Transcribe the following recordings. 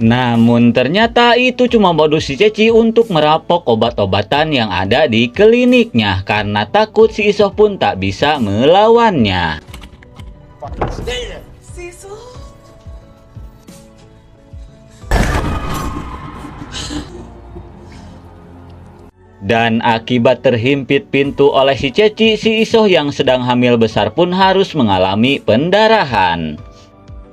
Namun ternyata itu cuma modus si Ceci untuk merampok obat-obatan yang ada di kliniknya karena takut si Isoh pun tak bisa melawannya. Dan akibat terhimpit pintu oleh si Ceci, si Isoh yang sedang hamil besar pun harus mengalami pendarahan.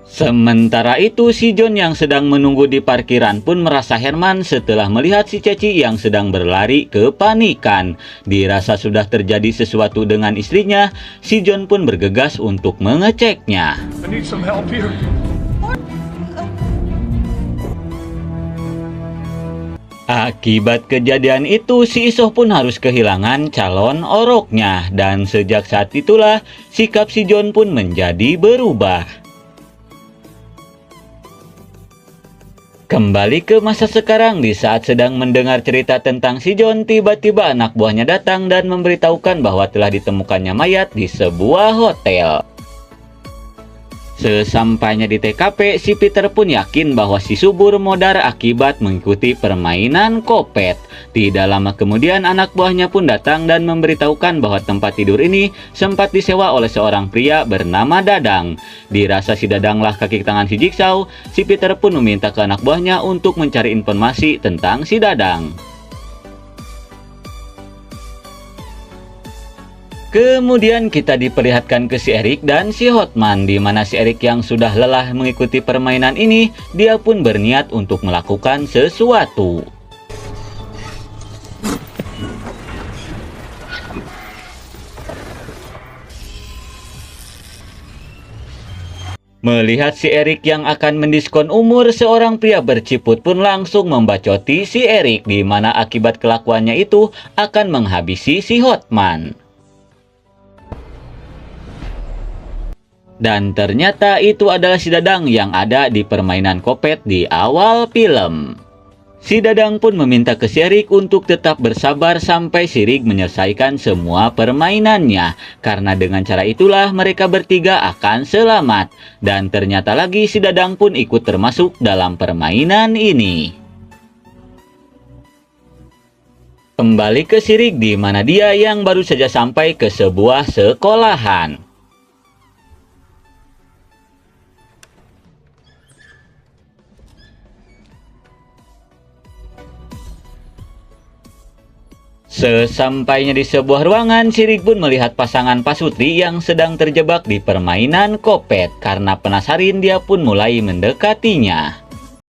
Sementara itu, si John yang sedang menunggu di parkiran pun merasa heran setelah melihat si Ceci yang sedang berlari kepanikan. Dirasa sudah terjadi sesuatu dengan istrinya, si John pun bergegas untuk mengeceknya. I need some help here. Akibat kejadian itu, si Isoh pun harus kehilangan calon oroknya. Dan sejak saat itulah, sikap si John pun menjadi berubah. Kembali ke masa sekarang, di saat sedang mendengar cerita tentang si John, tiba-tiba anak buahnya datang dan memberitahukan bahwa telah ditemukannya mayat di sebuah hotel. Sesampainya di TKP, si Peter pun yakin bahwa si Subur modar akibat mengikuti permainan kopet. Tidak lama kemudian anak buahnya pun datang dan memberitahukan bahwa tempat tidur ini sempat disewa oleh seorang pria bernama Dadang. Dirasa si Dadanglah kaki tangan si Jigsaw, si Peter pun meminta ke anak buahnya untuk mencari informasi tentang si Dadang. Kemudian kita diperlihatkan ke si Erik dan si Hotman, di mana si Erik yang sudah lelah mengikuti permainan ini, dia pun berniat untuk melakukan sesuatu. Melihat si Erik yang akan mendiskon umur, seorang pria berciput pun langsung membacoti si Erik, di mana akibat kelakuannya itu akan menghabisi si Hotman. Dan ternyata itu adalah si Dadang yang ada di permainan kopet di awal film. Si Dadang pun meminta ke si Erik untuk tetap bersabar sampai si Erik menyelesaikan semua permainannya. Karena dengan cara itulah mereka bertiga akan selamat. Dan ternyata lagi si Dadang pun ikut termasuk dalam permainan ini. Kembali ke si Erik, di mana dia yang baru saja sampai ke sebuah sekolahan. Sesampainya di sebuah ruangan, si Rick pun melihat pasangan pasutri yang sedang terjebak di permainan kopet. Karena penasaran, dia pun mulai mendekatinya.